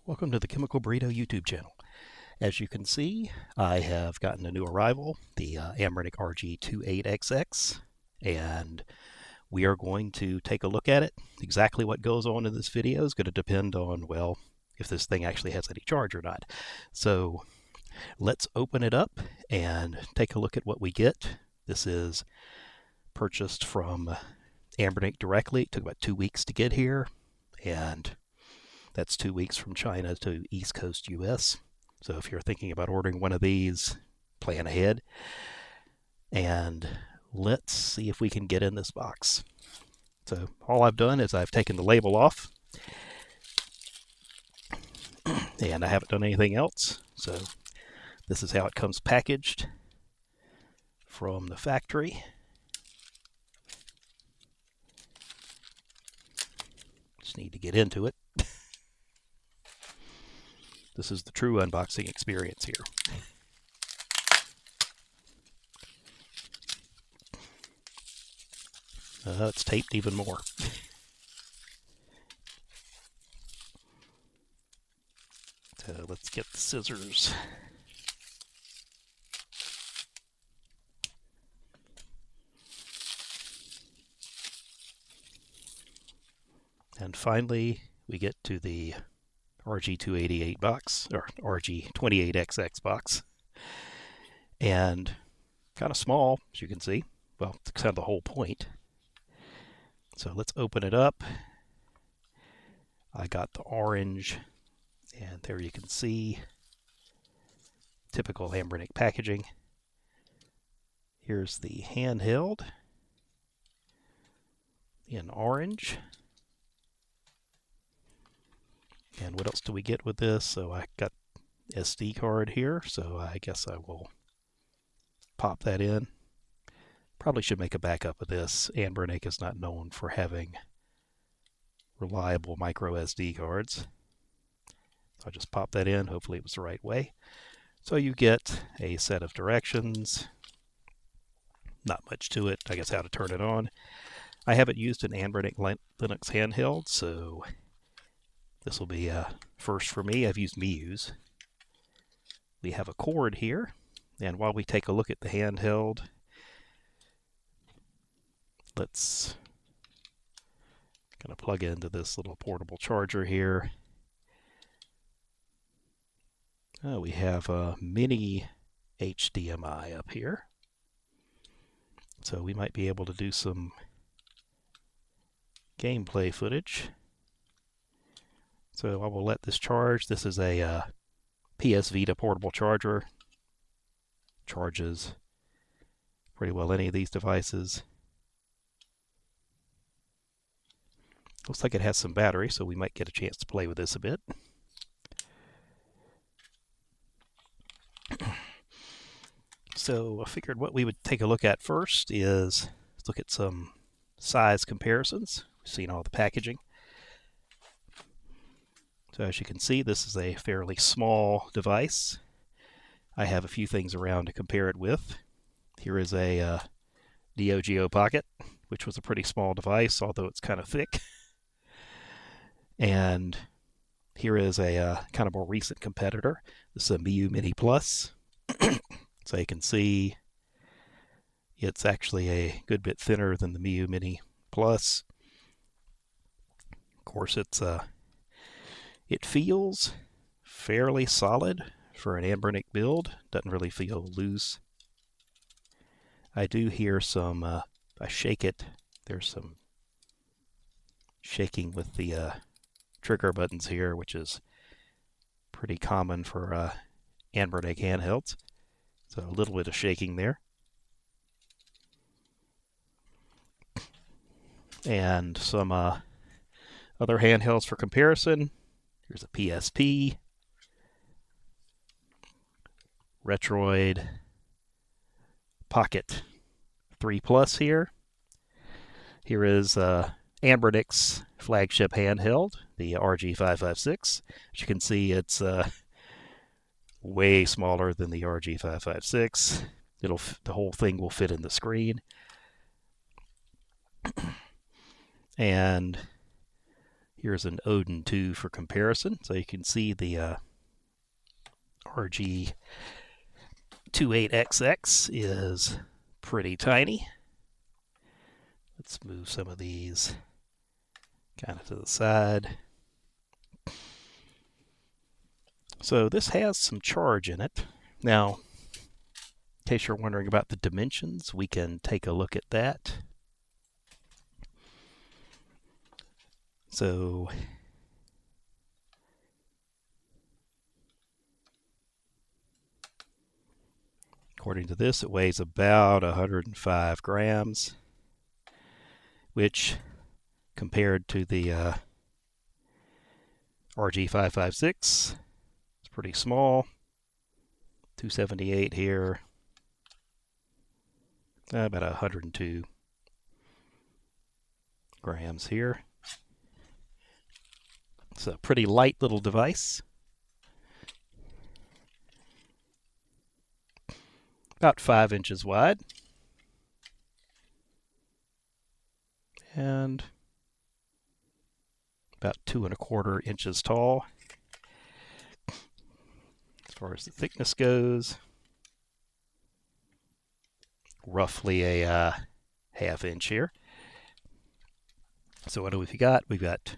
Welcome to the Chemical Burrito YouTube channel. As you can see, I have gotten a new arrival, the Anbernic RG28XX, and we are going to take a look at it. Exactly what goes on in this video is going to depend on, well, if this thing actually has any charge or not. So let's open it up and take a look at what we get. This is purchased from Anbernic directly. It took about 2 weeks to get here, and that's 2 weeks from China to East Coast US. So if you're thinking about ordering one of these, plan ahead. And let's see if we can get in this box. So all I've done is I've taken the label off, and I haven't done anything else. So this is how it comes packaged from the factory. Just need to get into it. This is the true unboxing experience here. It's taped even more. So let's get the scissors. And finally, we get to the RG288 box, or RG28XX box. And kind of small, as you can see. Well, it's kind of the whole point. So let's open it up. I got the orange, and there you can see typical Anbernic packaging. Here's the handheld in orange. And what else do we get with this? So I got SD card here, so I guess I will pop that in. Probably should make a backup of this. Anbernic is not known for having reliable micro SD cards. So I just pop that in. Hopefully it was the right way. So you get a set of directions. Not much to it. I guess how to turn it on. I haven't used an Anbernic Linux handheld, so this will be a first for me. I've used Miyu's. We have a cord here, and while we take a look at the handheld, let's kind of plug into this little portable charger here. We have a mini HDMI up here, so we might be able to do some gameplay footage. So I will let this charge. This is a PS Vita portable charger. Charges pretty well any of these devices. Looks like it has some battery, so we might get a chance to play with this a bit. So I figured what we would take a look at first is let's look at some size comparisons. We've seen all the packaging. So as you can see, this is a fairly small device. I have a few things around to compare it with. Here is a Neo Geo Pocket, which was a pretty small device, although it's kind of thick. And here is a kind of more recent competitor. This is a Miyu Mini Plus. So you can see it's actually a good bit thinner than the Miyu Mini Plus. Of course, it feels fairly solid for an Anbernic build. Doesn't really feel loose. I do hear some, I shake it, there's some shaking with the trigger buttons here, which is pretty common for Anbernic handhelds. So a little bit of shaking there. And some other handhelds for comparison. Here's a PSP, Retroid, Pocket 3 Plus here. Here is Anbernic's flagship handheld, the RG556. As you can see, it's way smaller than the RG556. The whole thing will fit in the screen. And Here's an Odin 2 for comparison. So you can see the RG28XX is pretty tiny. Let's move some of these kind of to the side. So this has some charge in it. Now, in case you're wondering about the dimensions, we can take a look at that. So according to this, it weighs about 105 grams, which compared to the RG556, it's pretty small. 278 here, about 102 grams here. It's a pretty light little device. About 5 inches wide. And about 2¼ inches tall. As far as the thickness goes, roughly a ½ inch here. So what do we got? We've got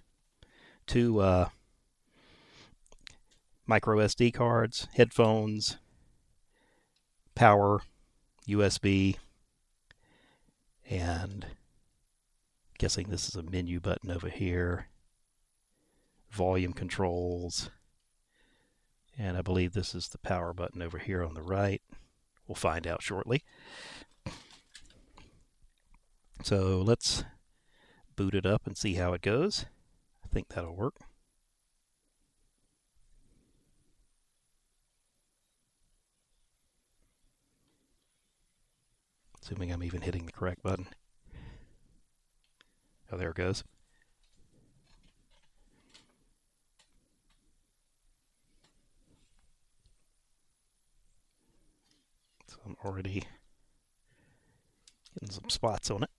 2 micro SD cards, headphones, power, USB, and guessing this is a menu button over here, volume controls, and I believe this is the power button over here on the right. We'll find out shortly. So let's boot it up and see how it goes. I think that'll work. Assuming I'm even hitting the correct button. Oh, there it goes. So I'm already getting some spots on it.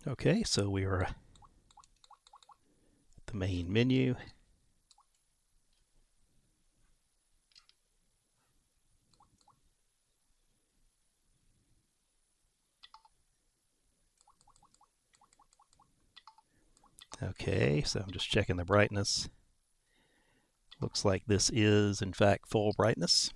Okay, so we are at the main menu. Okay, so I'm just checking the brightness. Looks like this is, in fact, full brightness.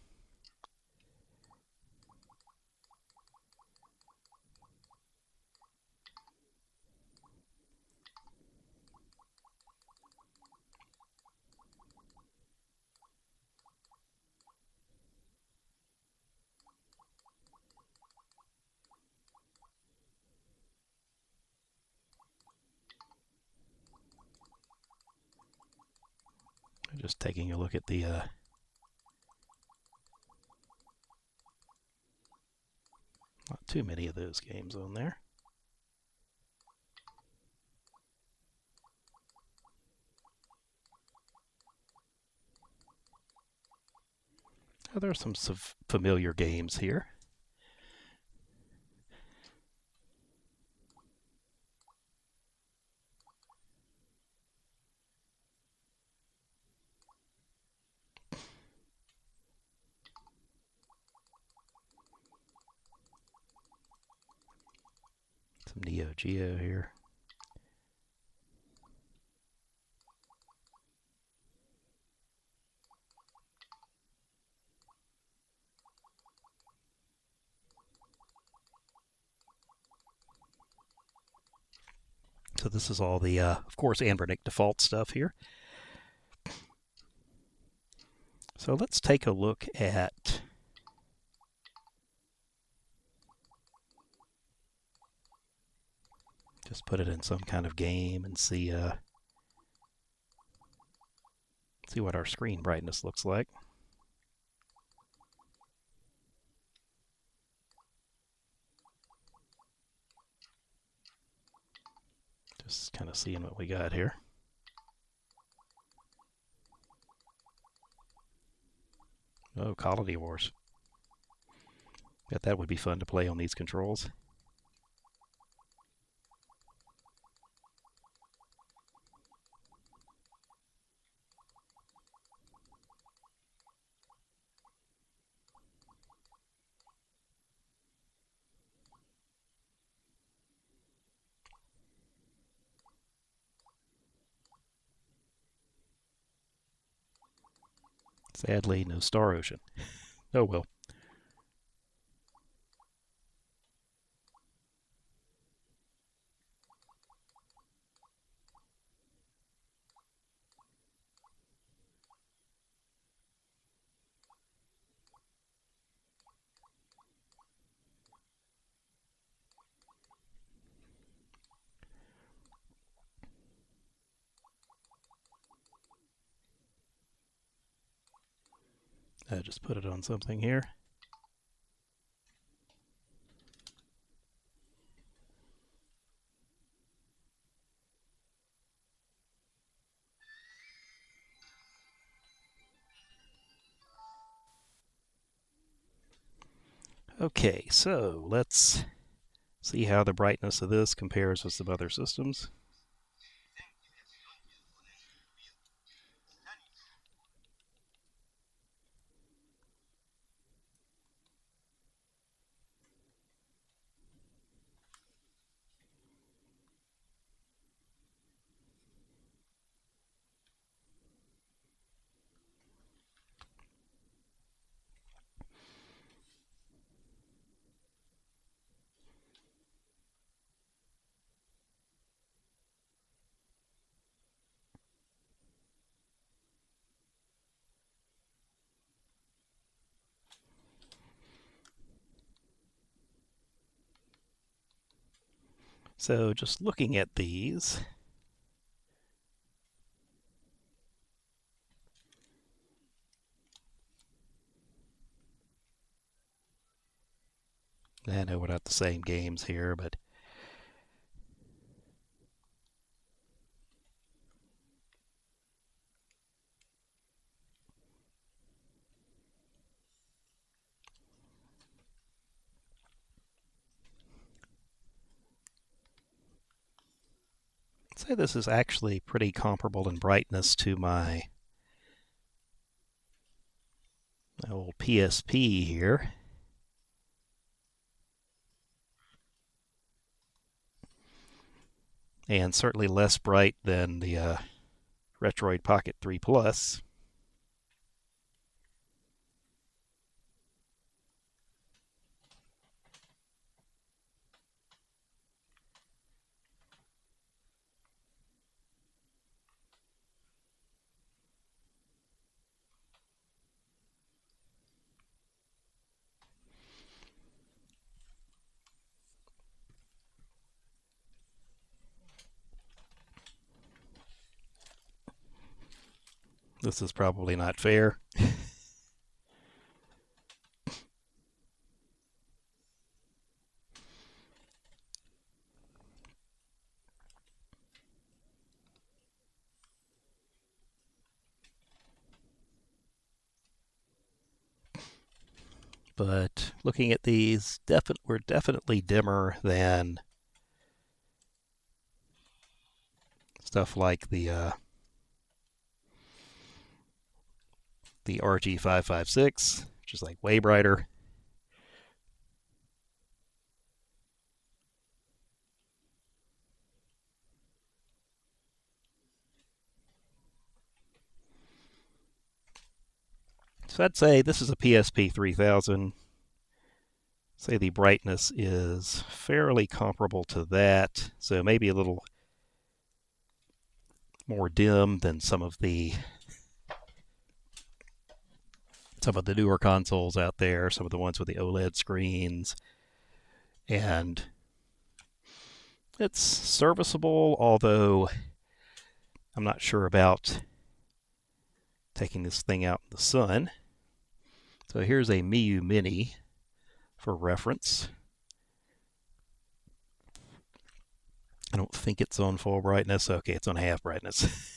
Just taking a look at the not too many of those games on there. Oh, there are some familiar games here. Some Neo Geo here. So this is all the, of course, Anbernic default stuff here. So let's take a look at just put it in some kind of game and see what our screen brightness looks like. Just kind of seeing what we got here. Oh, Colony Wars. Bet that would be fun to play on these controls. Sadly, no Star Ocean. Oh well. I just put it on something here. Okay, so let's see how the brightness of this compares with some other systems. So just looking at these, I know we're not the same games here, but I'd say this is actually pretty comparable in brightness to my old PSP here. And certainly less bright than the Retroid Pocket 3 Plus. This is probably not fair. But looking at these, we're definitely dimmer than stuff like the RG556, which is like way brighter. So I'd say this is a PSP 3000. Say the brightness is fairly comparable to that, so maybe a little more dim than some of the newer consoles out there, some of the ones with the OLED screens. And it's serviceable, although I'm not sure about taking this thing out in the sun. So here's a Miu Mini for reference. I don't think it's on full brightness. Okay, it's on half brightness.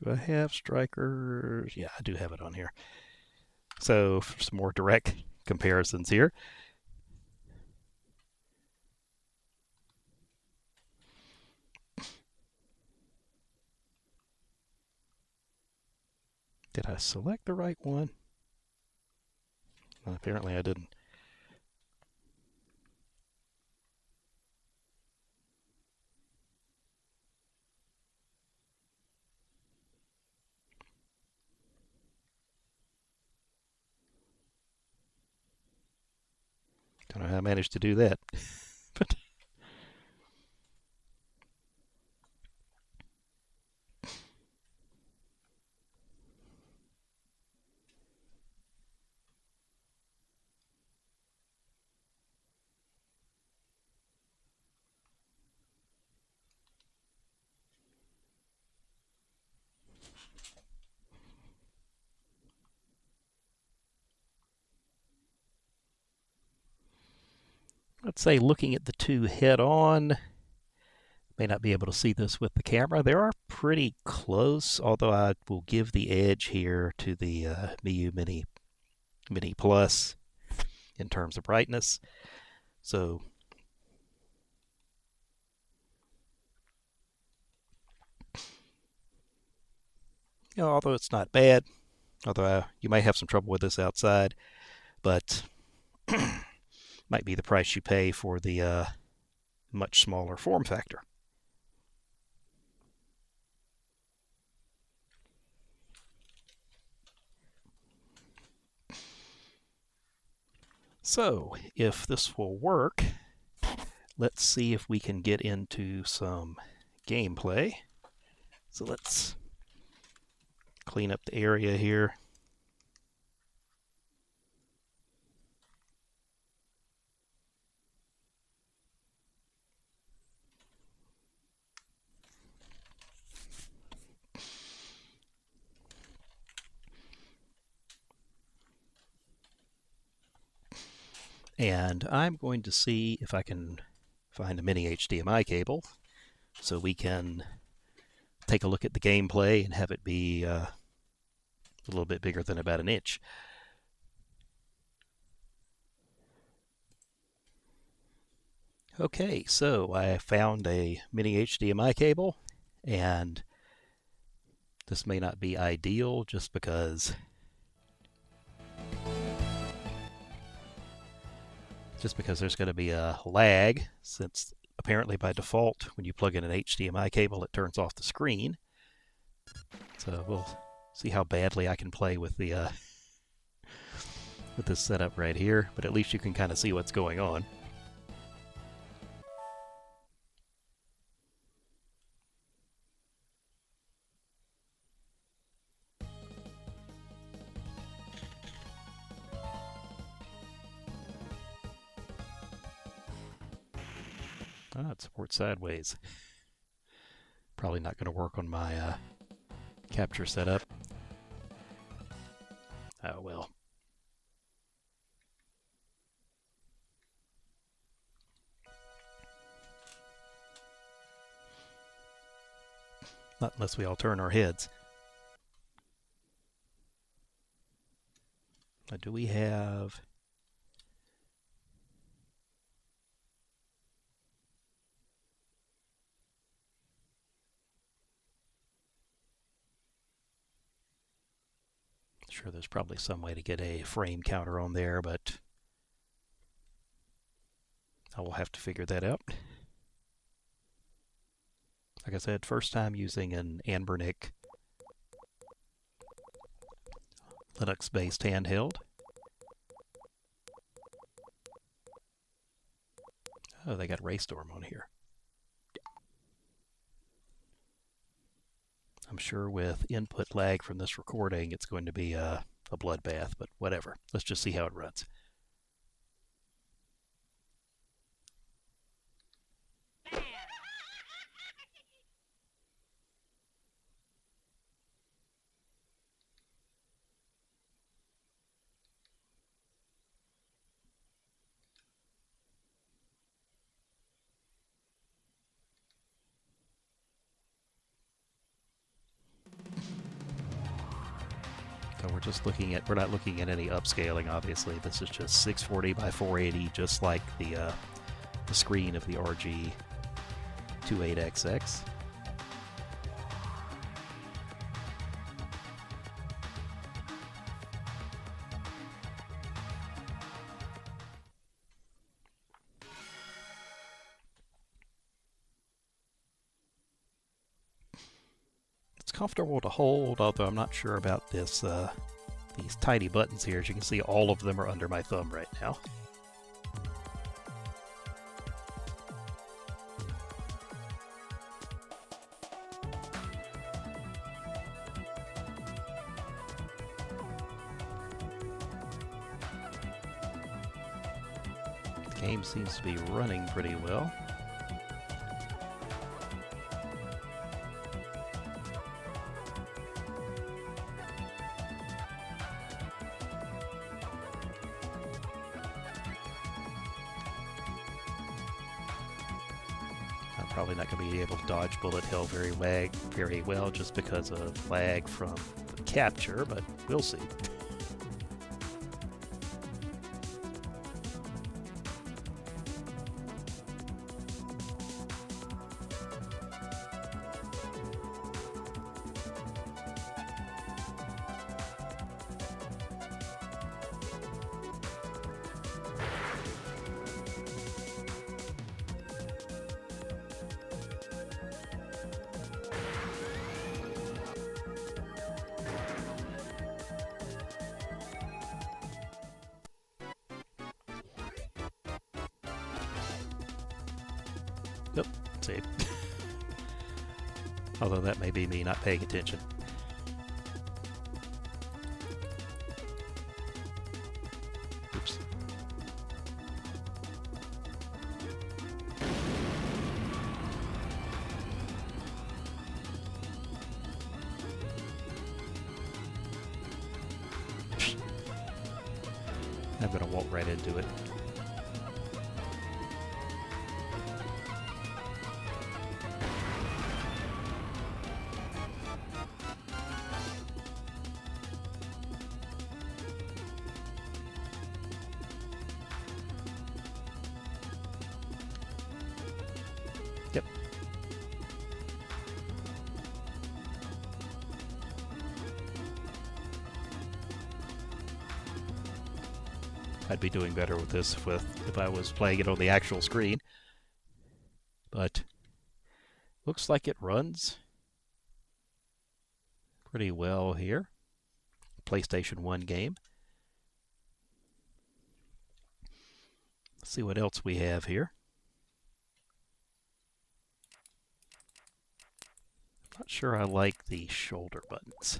Do I have strikers? Yeah, I do have it on here. So for some more direct comparisons here. Did I select the right one? Well, apparently I didn't. Don't know how I managed to do that. But let's say looking at the two head on, may not be able to see this with the camera. They are pretty close, although I will give the edge here to the Miu Mini Plus in terms of brightness. So although it's not bad, although you may have some trouble with this outside, but might be the price you pay for the much smaller form factor. So if this will work, let's see if we can get into some gameplay. So let's clean up the area here. And I'm going to see if I can find a mini HDMI cable so we can take a look at the gameplay and have it be a little bit bigger than about an inch. Okay, so I found a mini HDMI cable, and this may not be ideal just because there's going to be a lag, since apparently by default when you plug in an HDMI cable it turns off the screen. So we'll see how badly I can play with the with this setup right here, but at least you can kind of see what's going on. It supports sideways. Probably not going to work on my capture setup. Oh well. Not unless we all turn our heads. Now, do we have... Sure, there's probably some way to get a frame counter on there, but I will have to figure that out. Like I said, first time using an Anbernic Linux-based handheld. Oh, they got Raystorm on here. I'm sure with input lag from this recording, it's going to be a bloodbath, but whatever. Let's just see how it runs. So we're just looking at, we're not looking at any upscaling, obviously. This is just 640 by 480, just like the screen of the RG28XX. It's comfortable to hold, although I'm not sure about this. These tiny buttons here. As you can see, all of them are under my thumb right now. The game seems to be running pretty well. Probably not going to be able to dodge bullet hell very well just because of lag from the capture, but we'll see. Nope, saved. Although that may be me not paying attention. Oops. I'm going to walk right into it. Yep. I'd be doing better with this if I was playing it on the actual screen. But looks like it runs pretty well here. PlayStation 1 game. Let's see what else we have here. Not sure I like the shoulder buttons.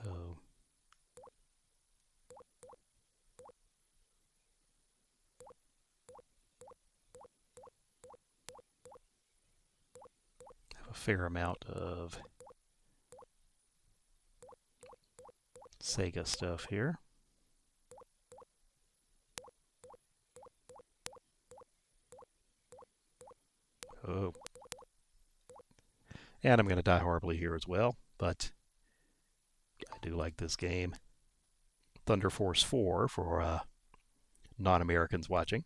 So a fair amount of Sega stuff here. Oh. And I'm going to die horribly here as well, but I do like this game. Thunder Force 4 for non-Americans watching.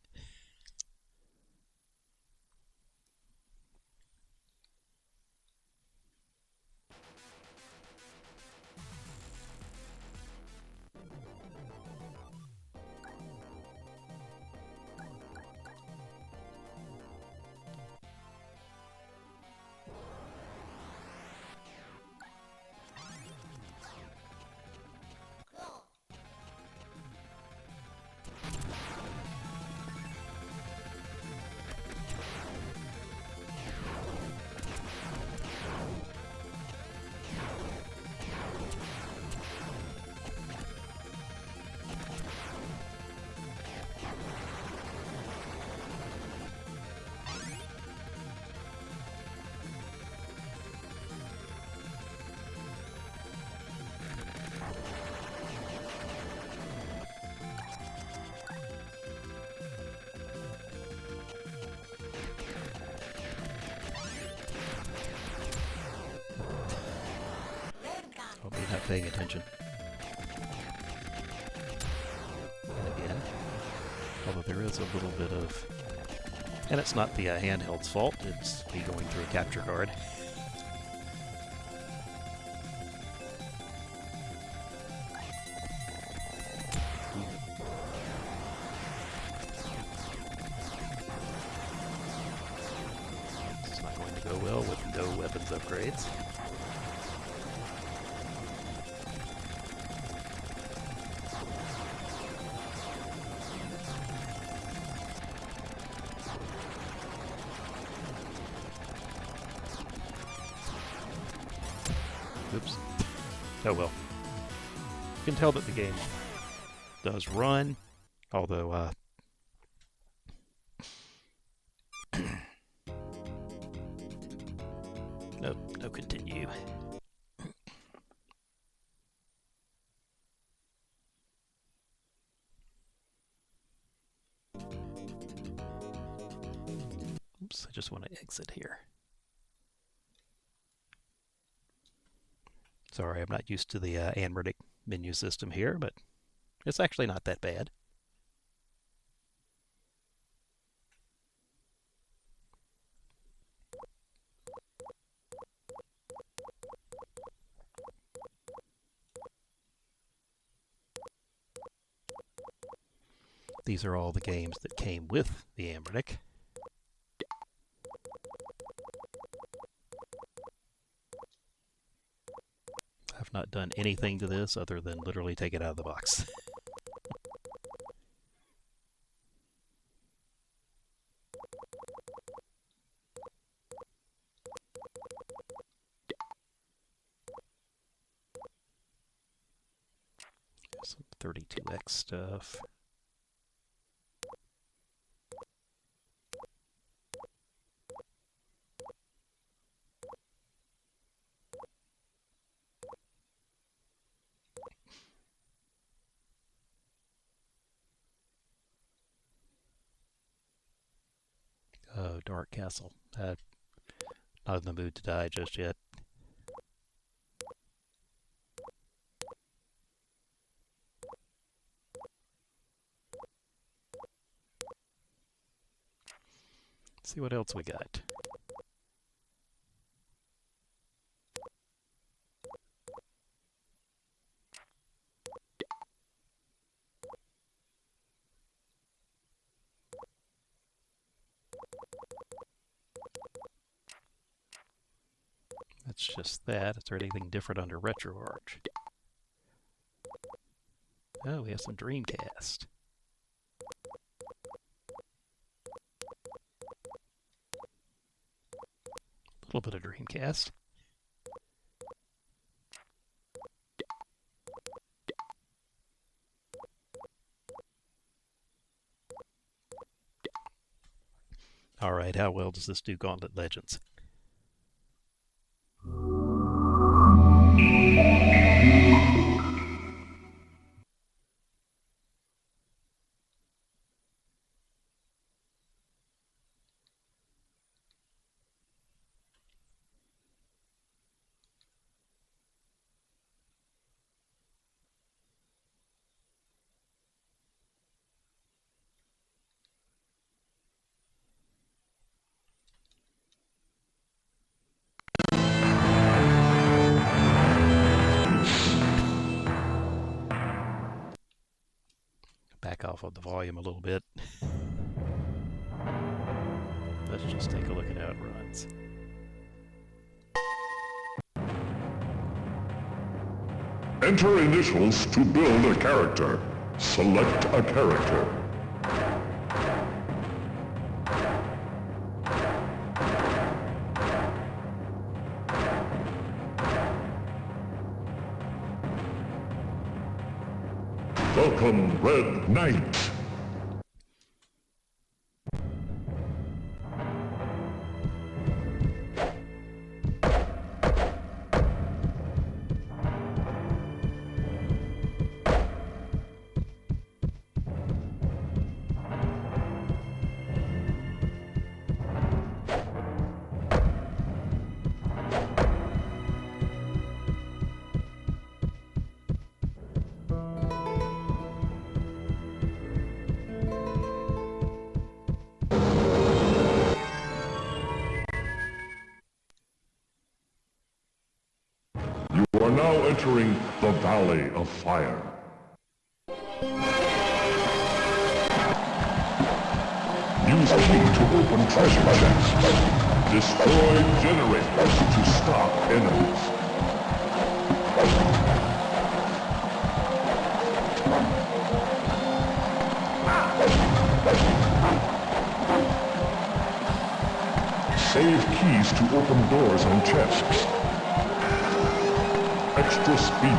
paying attention. And again, although there is a little bit of... And it's not the handheld's fault, it's me going through a capture card. It's not going to go well with no weapons upgrades. Oops. Oh well. You can tell that the game does run, although no continue. Oops, I just want to exit here. Sorry, I'm not used to the Anbernic menu system here, but it's actually not that bad. These are all the games that came with the Anbernic. I've not done anything to this other than literally take it out of the box. Some 32X stuff. Oh, Dark Castle. Not in the mood to die just yet. Let's see what else we got. That's just that. Is there anything different under RetroArch? Oh, we have some Dreamcast. A little bit of Dreamcast. Alright, how well does this do Gauntlet Legends? Back off of the volume a little bit. Let's just take a look at how it runs. Enter initials to build a character. Select a character. Welcome, Red Knight. are now entering the Valley of Fire. Use key to open treasure chests. Destroy generators to stop enemies. Save keys to open doors and chests. Extra speed.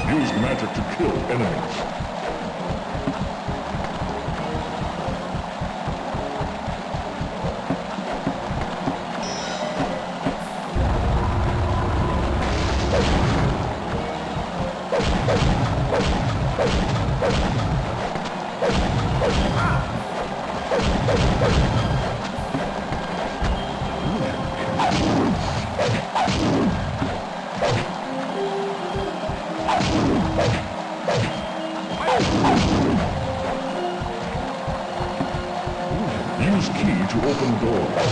Use magic to kill enemies. Use key to open doors.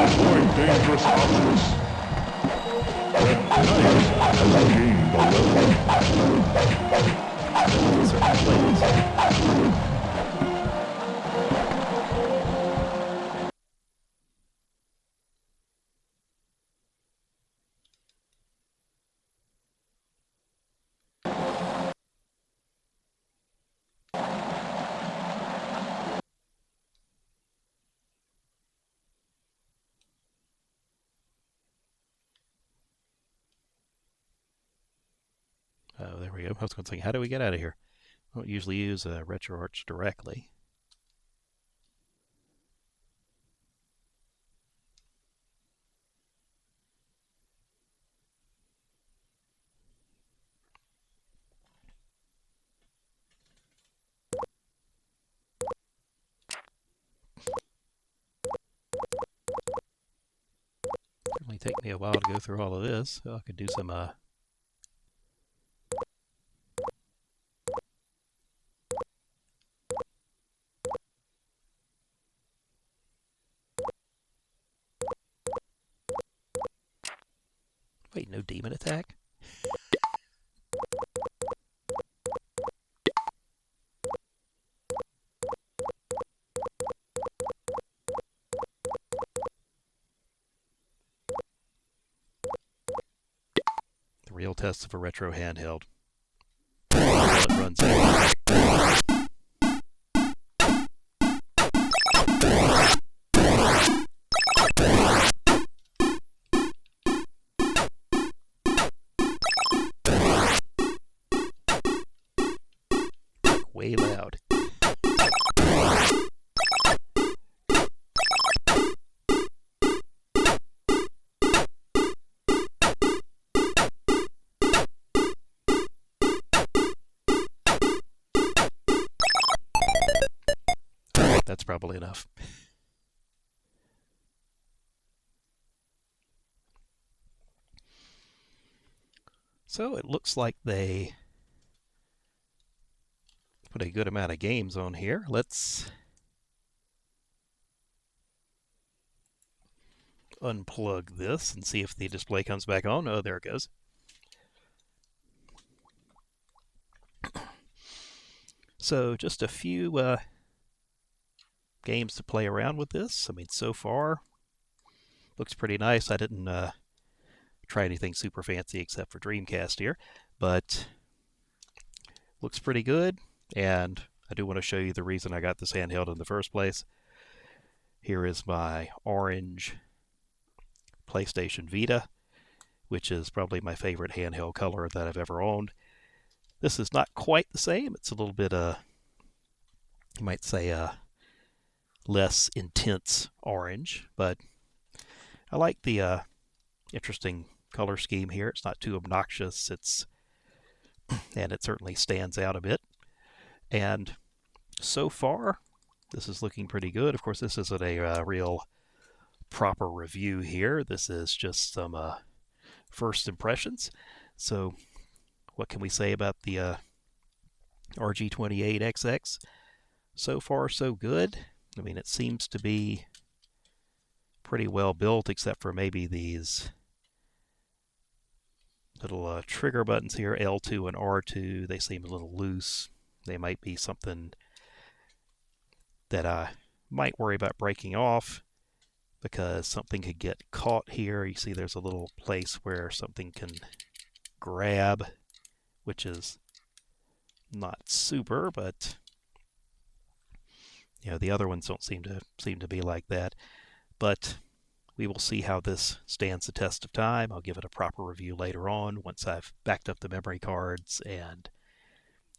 Avoid dangerous objects. Red Knight has gained the level. Oh, there we go. I was going to say, how do we get out of here? I don't usually use RetroArch directly. Certainly take me a while to go through all of this, so I could do some wait, no demon attack? The real test of a retro handheld. It runs out. Way loud. That's probably enough. So it looks like they put a good amount of games on here. Let's unplug this and see if the display comes back on. Oh, there it goes. So just a few games to play around with this. I mean, so far looks pretty nice. I didn't try anything super fancy except for Dreamcast here, but looks pretty good. And I do want to show you the reason I got this handheld in the first place. Here is my orange PlayStation Vita, which is probably my favorite handheld color that I've ever owned. This is not quite the same. It's a little bit, you might say, less intense orange, but I like the interesting color scheme here. It's not too obnoxious. And it certainly stands out a bit. And so far, this is looking pretty good. Of course, this isn't a real proper review here. This is just some first impressions. So what can we say about the RG28XX? So far, so good. I mean, it seems to be pretty well built, except for maybe these little trigger buttons here, L2 and R2. They seem a little loose. They might be something that I might worry about breaking off, because something could get caught here. You see there's a little place where something can grab, which is not super, but the other ones don't seem to be like that. But we will see how this stands the test of time. I'll give it a proper review later on once I've backed up the memory cards and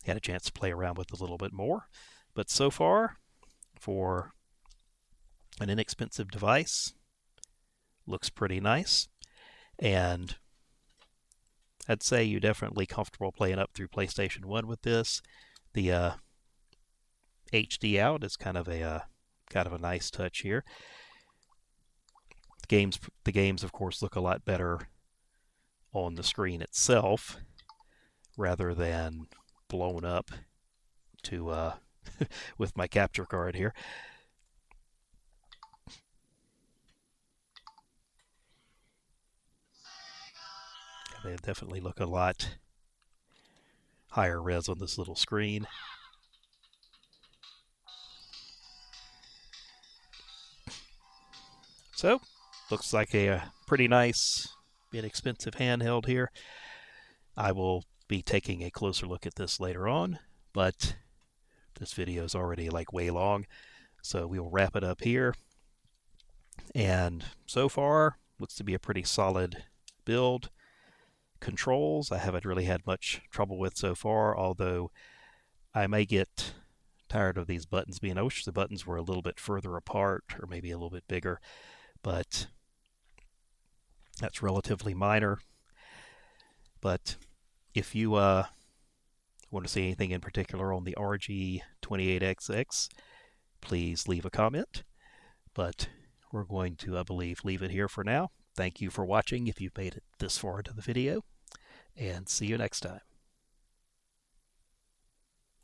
had a chance to play around with it a little bit more. But so far, for an inexpensive device, looks pretty nice. And I'd say you're definitely comfortable playing up through PlayStation 1 with this. The HD out is kind of a nice touch here. The games, of course, look a lot better on the screen itself rather than blown up to with my capture card here. They definitely look a lot higher res on this little screen. So, looks like a pretty nice, inexpensive handheld here. I will be taking a closer look at this later on, but this video is already like way long, so we will wrap it up here. And so far, looks to be a pretty solid build. Controls, I haven't really had much trouble with so far, although I may get tired of these buttons being, I wish the buttons were a little bit further apart or maybe a little bit bigger, but that's relatively minor. But if you want to see anything in particular on the RG28XX, please leave a comment. But we're going to, I believe, leave it here for now. Thank you for watching if you've made it this far into the video, and see you next time.